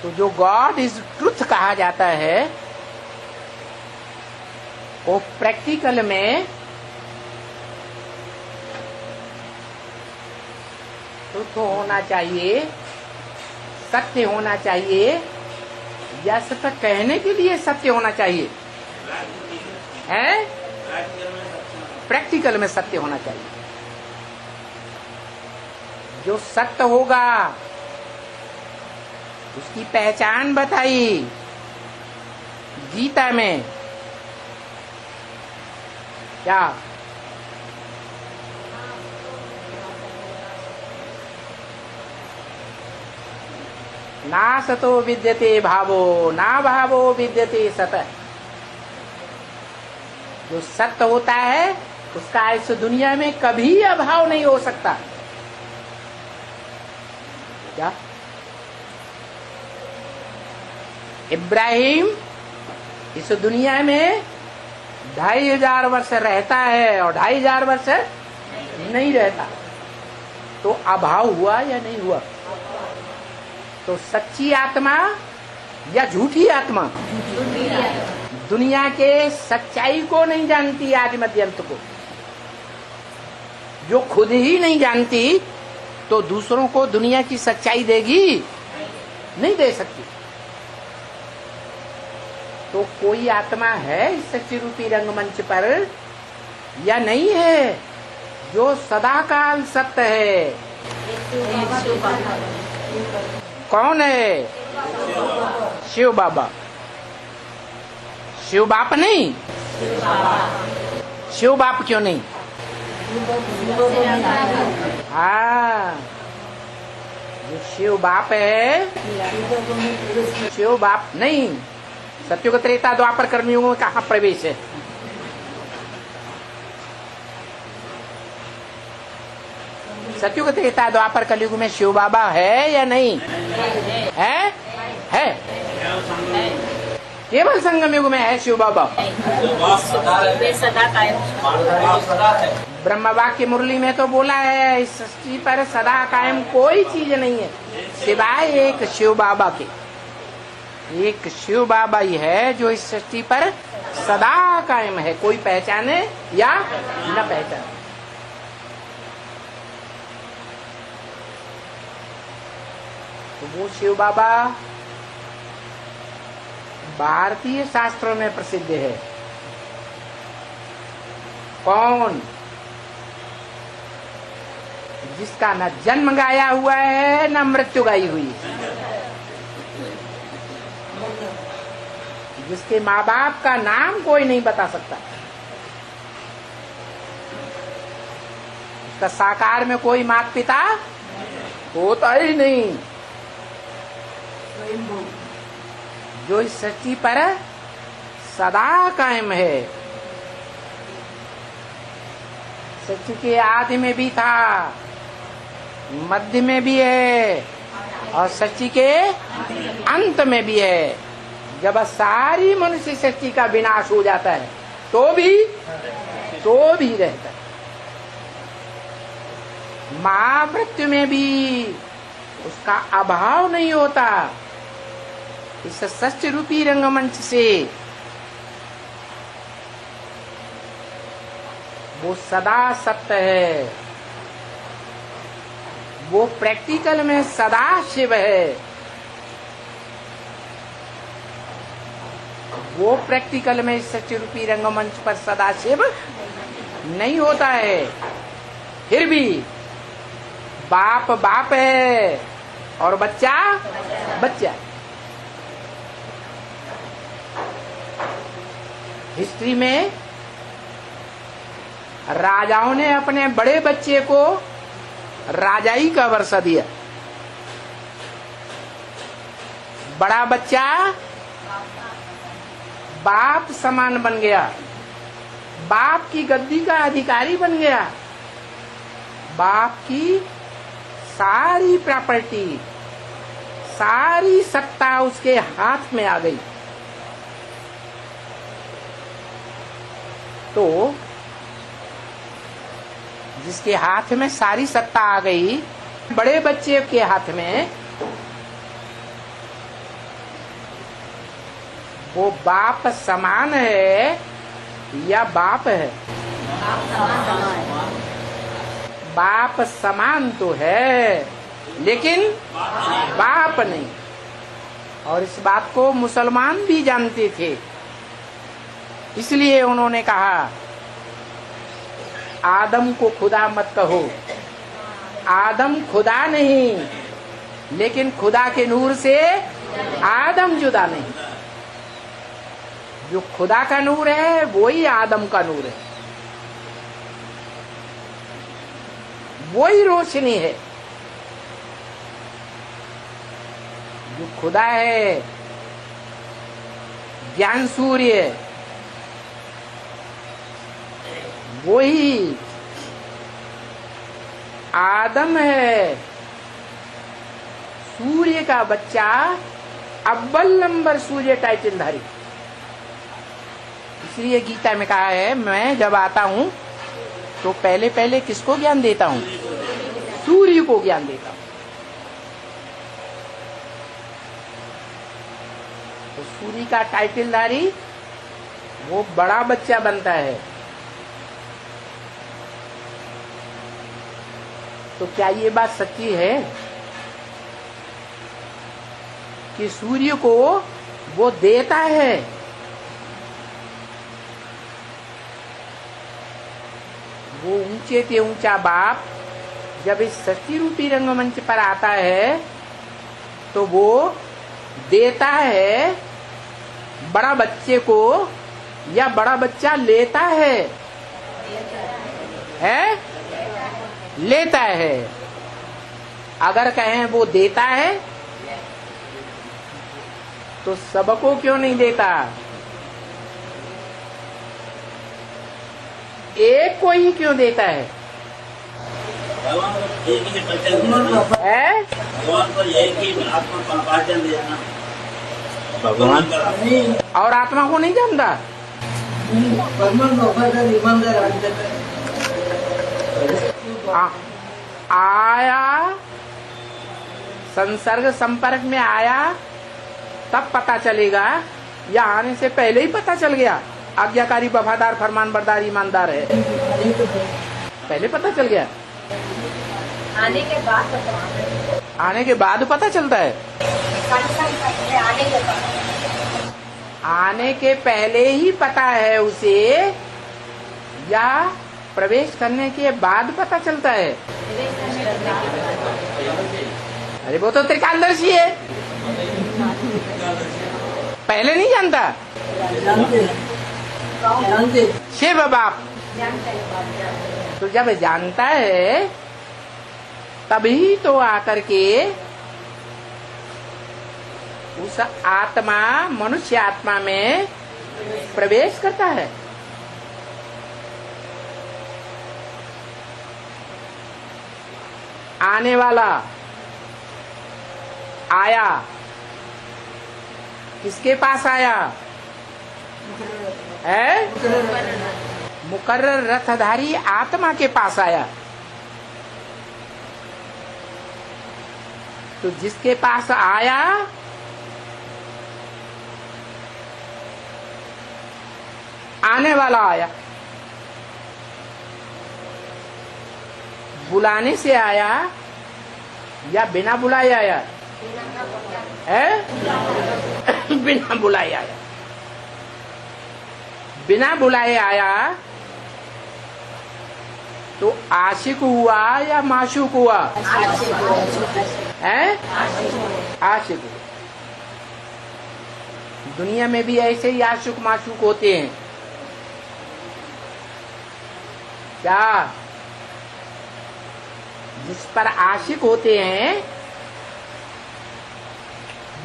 तो जो God is truth कहा जाता है वो प्रैक्टिकल में ट्रुथ होना चाहिए, सत्य होना चाहिए, या सत्य कहने के लिए सत्य होना चाहिए, है? प्रैक्टिकल में सत्य होना चाहिए। जो सत्य होगा उसकी पहचान बताई गीता में। क्या? ना सतो विद्यते भावो, ना भावो विद्यते सत। जो सत्य होता है उसका इस दुनिया में कभी अभाव नहीं हो सकता। क्या? इब्राहिम इस दुनिया में 2500 वर्ष रहता है और 2500 वर्ष नहीं रहता, तो अभाव हुआ या नहीं हुआ? तो सच्ची आत्मा या झूठी आत्मा? दुनिया के सच्चाई को नहीं जानती, आदि मध्य अंत को। जो खुद ही नहीं जानती तो दूसरों को दुनिया की सच्चाई देगी? नहीं दे सकती। तो कोई आत्मा है इस सच्ची रूपी रंगमंच पर या नहीं है जो सदाकाल सत्य है? कौन है? शिव बाबा। शिव बाप नहीं? शिव बाप क्यों नहीं? हाँ, जो शिव बाप है, शिव बाप नहीं। सत्युग त्रेता द्वापर कर्मयुग में कहाँ प्रवेश है? सत्युग त्रेता द्वापर कलयुग में शिव बाबा है या नहीं है? है। केवल संगम युग में है शिव बाबा। ब्रह्म वाक्य मुरली में तो बोला है इस सृष्टि पर सदा कायम कोई चीज नहीं है सिवाय एक शिव बाबा के। एक शिव बाबा ही है जो इस सृष्टि पर सदा कायम है, कोई पहचाने या न पहचाने। तो वो शिव बाबा भारतीय शास्त्रों में प्रसिद्ध है। कौन? जिसका न जन्म गाया हुआ है न मृत्यु गाई हुई है, जिसके माँ बाप का नाम कोई नहीं बता सकता, उसका साकार में कोई माता पिता होता ही नहीं, जो इस सृष्टि पर सदा कायम है। सृष्टि के आदि में भी था, मध्य में भी है और सृष्टि के अंत में भी है। जब सारी मनुष्य सृष्टि का विनाश हो जाता है तो भी रहता है। महामृत्यु में भी उसका अभाव नहीं होता। इस सत्य रूपी रंगमंच से वो सदा सत्य है, वो प्रैक्टिकल में सदा शिव है। वो प्रैक्टिकल में इस सच्ची रूपी रंगमंच पर सदा शिव नहीं होता है। फिर भी बाप बाप है और बच्चा बच्चा। हिस्ट्री में राजाओं ने अपने बड़े बच्चे को राजाई का वर्षा दिया। बड़ा बच्चा बाप समान बन गया, बाप की गद्दी का अधिकारी बन गया, बाप की सारी प्रॉपर्टी, सारी सत्ता उसके हाथ में आ गई। तो जिसके हाथ में सारी सत्ता आ गई, बड़े बच्चे के हाथ में वो बाप समान है या बाप है? बाप समान तो है लेकिन बाप नहीं। और इस बात को मुसलमान भी जानते थे, इसलिए उन्होंने कहा आदम को खुदा मत कहो। आदम खुदा नहीं, लेकिन खुदा के नूर से आदम जुदा नहीं। जो खुदा का नूर है वही आदम का नूर है, वही रोशनी है। जो खुदा है ज्ञान सूर्य, वही आदम है सूर्य का बच्चा, अव्वल नंबर सूर्य टाइटलधारी। इसलिए गीता में कहा है मैं जब आता हूं तो पहले पहले किसको ज्ञान देता हूं? सूर्य को ज्ञान देता हूं। तो सूर्य का टाइटलधारी वो बड़ा बच्चा बनता है। तो क्या ये बात सच्ची है कि सूर्य को वो देता है? वो ऊंचे से ऊंचा बाप जब इस सृष्टि रूपी रंगमंच पर आता है तो वो देता है बड़ा बच्चे को या बड़ा बच्चा लेता है? लेता है। अगर कहें वो देता है तो सबको क्यों नहीं देता? एक को ही क्यों देता है? भगवान और आत्मा को नहीं जानता? आया संसर्ग संपर्क में आया तब पता चलेगा या आने से पहले ही पता चल गया? आज्ञाकारी, वफादार, फरमानबरदार, ईमानदार है, पहले पता चल गया? आने के बाद पता, आने के बाद पता चलता है? आने के बाद, आने के पहले ही पता है उसे या प्रवेश करने के बाद पता चलता है? अरे वो तो त्रिकालदर्शी है, पहले नहीं जानता। शिव बाप तो जब जानता है तभी तो आकर के उस आत्मा, मनुष्य आत्मा में प्रवेश करता है। आने वाला आया, किसके पास आया है? मुकर्रर रथधारी आत्मा के पास आया। तो जिसके पास आया आने वाला आया, बुलाने से आया या बिना बुलाए आया है? बिना बुलाए आया। बिना बुलाए आया तो आशिक हुआ या माशूक हुआ है? आशिक हुआ। दुनिया में भी ऐसे ही आशिक माशूक होते हैं क्या? जिस पर आशिक होते हैं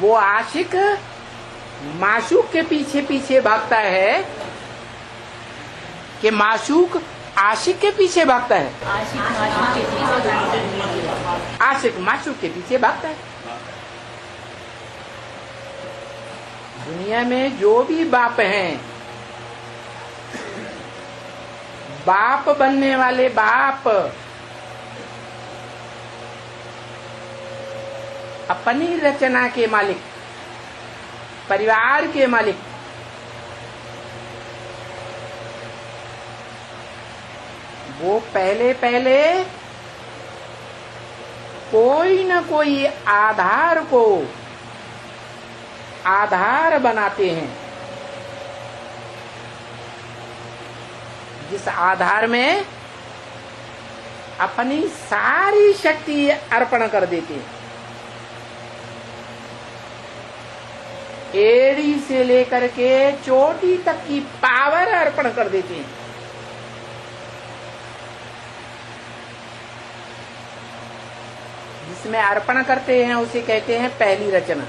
वो आशिक माशूक के पीछे पीछे भागता है कि माशूक आशिक के पीछे भागता है? आशिक माशूक के पीछे भागता है। दुनिया में जो भी बाप हैं, बाप बनने वाले बाप अपनी रचना के मालिक, परिवार के मालिक, वो पहले पहले कोई न कोई आधार को आधार बनाते हैं, जिस आधार में अपनी सारी शक्ति अर्पण कर देते हैं। एड़ी से लेकर के चोटी तक की पावर अर्पण कर देते हैं। जिसमें अर्पण करते हैं उसे कहते हैं पहली रचना।